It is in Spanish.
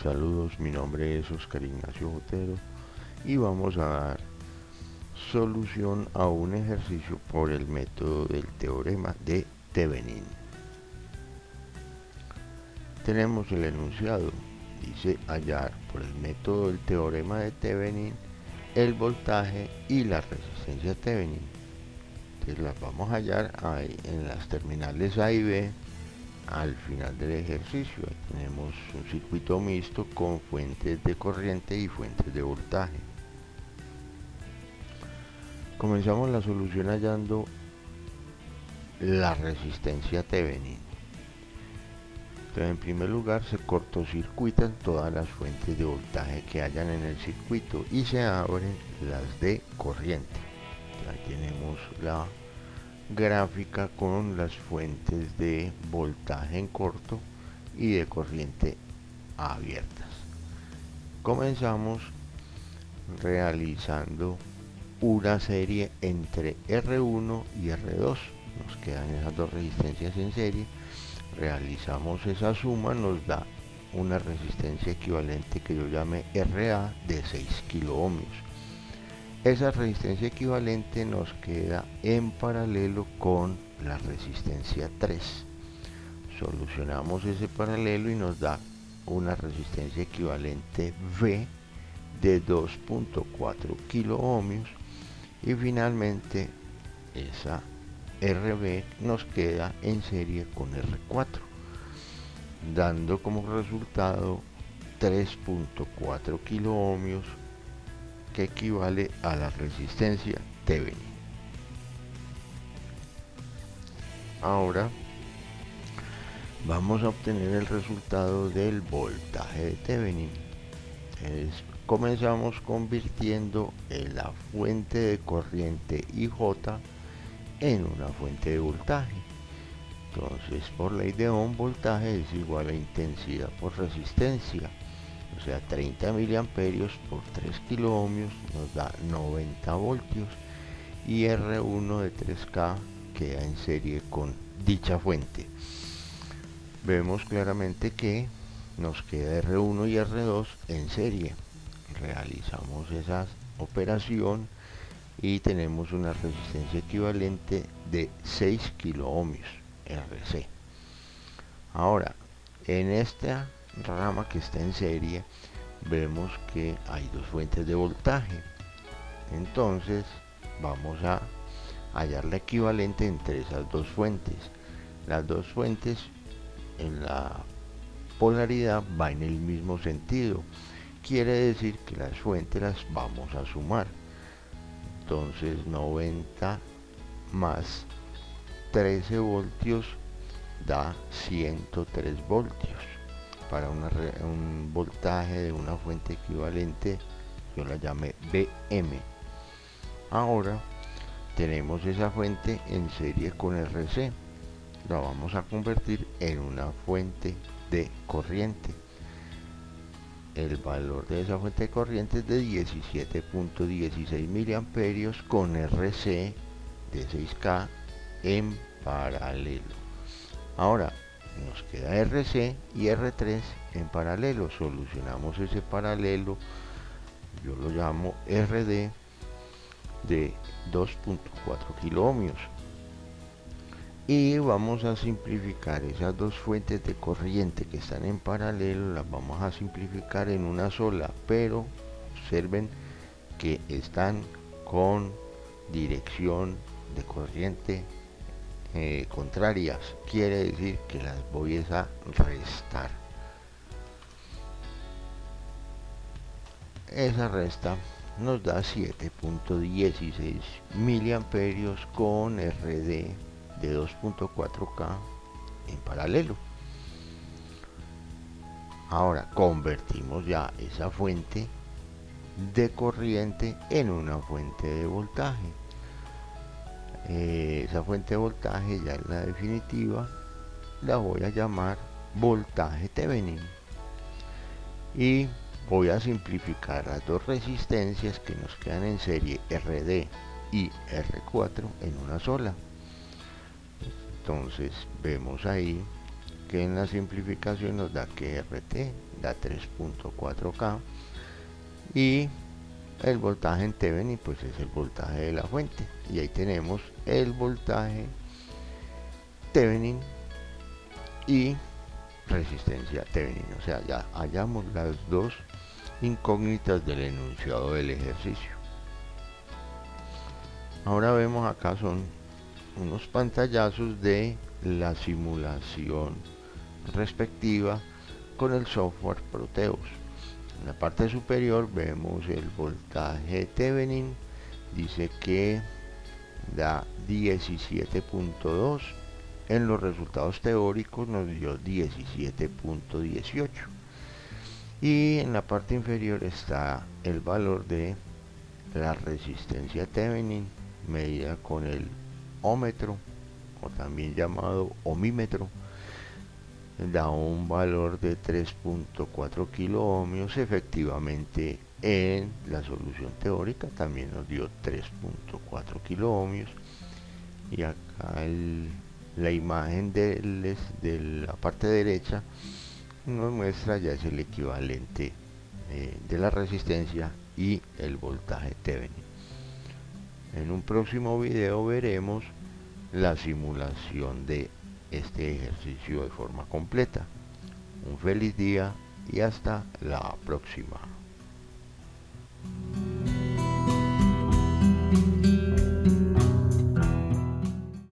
Saludos, mi nombre es Oscar Ignacio Botero y vamos a dar solución a un ejercicio por el método del teorema de Thevenin. Tenemos el enunciado, dice hallar por el método del teorema de Thevenin el voltaje y la resistencia Thevenin. Entonces las vamos a hallar ahí en las terminales A y B al final del ejercicio. Ahí tenemos un circuito mixto con fuentes de corriente y fuentes de voltaje. Comenzamos la solución hallando la resistencia Thevenin. Entonces, en primer lugar, se cortocircuitan todas las fuentes de voltaje que hayan en el circuito y se abren las de corriente. Ahí tenemos la gráfica con las fuentes de voltaje en corto y de corriente abiertas. Comenzamos realizando una serie entre R1 y R2. Nos quedan esas dos resistencias en serie. Realizamos esa suma, nos da una resistencia equivalente que yo llame RA de 6 kilo ohmios. Esa resistencia equivalente nos queda en paralelo con la resistencia 3. Solucionamos ese paralelo y nos da una resistencia equivalente V de 2.4 kilo ohmios y finalmente esa RB nos queda en serie con R4, dando como resultado 3.4 kilo ohmios, que equivale a la resistencia Thevenin. Ahora vamos a obtener el resultado del voltaje de Thevenin. Entonces, comenzamos convirtiendo la fuente de corriente IJ en una fuente de voltaje. Entonces, por ley de Ohm, voltaje es igual a intensidad por resistencia. O sea, 30 miliamperios por 3 kilo ohmios nos da 90 voltios y R1 de 3K queda en serie con dicha fuente. Vemos claramente que nos queda R1 y R2 en serie. Realizamos esa operación y tenemos una resistencia equivalente de 6 kilo ohmios, RC. Ahora, en esta rama que está en serie, vemos que hay dos fuentes de voltaje. Entonces, vamos a hallar la equivalente entre esas dos fuentes. Las dos fuentes en la polaridad van en el mismo sentido. Quiere decir que las fuentes las vamos a sumar. Entonces 90 más 13 voltios da 103 voltios. Para un voltaje de una fuente equivalente, yo la llamé BM. Ahora tenemos esa fuente en serie con RC. La vamos a convertir en una fuente de corriente. El valor de esa fuente de corriente es de 17.16 miliamperios con RC de 6K en paralelo. Ahora nos queda RC y R3 en paralelo. Solucionamos ese paralelo, yo lo llamo RD de 2.4 kilo ohmios. Y vamos a simplificar esas dos fuentes de corriente que están en paralelo, las vamos a simplificar en una sola, pero observen que están con dirección de corriente contrarias. Quiere decir que las voy a restar. Esa resta nos da 7.16 miliamperios con RD de 2.4K en paralelo. Ahora convertimos ya esa fuente de corriente en una fuente de voltaje. Esa fuente de voltaje ya en la definitiva la voy a llamar voltaje Thevenin. Y voy a simplificar las dos resistencias que nos quedan en serie RD y R4 en una sola. Entonces vemos ahí que en la simplificación nos da que RT da 3.4K y el voltaje en Thevenin pues es el voltaje de la fuente, y ahí tenemos el voltaje Thevenin y resistencia Thevenin. O sea, ya hallamos las dos incógnitas del enunciado del ejercicio. Ahora vemos acá son unos pantallazos de la simulación respectiva con el software Proteus. En la parte superior vemos el voltaje Thevenin, dice que da 17.2, en los resultados teóricos nos dio 17.18, y en la parte inferior está el valor de la resistencia Thevenin medida con el ómetro, o también llamado ohmímetro. Da un valor de 3.4 kilo ohmios. Efectivamente, en la solución teórica también nos dio 3.4 kilo ohmios, y acá la imagen de la parte derecha nos muestra ya es el equivalente de la resistencia y el voltaje Thevenin. En un próximo video veremos la simulación de este ejercicio de forma completa. Un feliz día y hasta la próxima.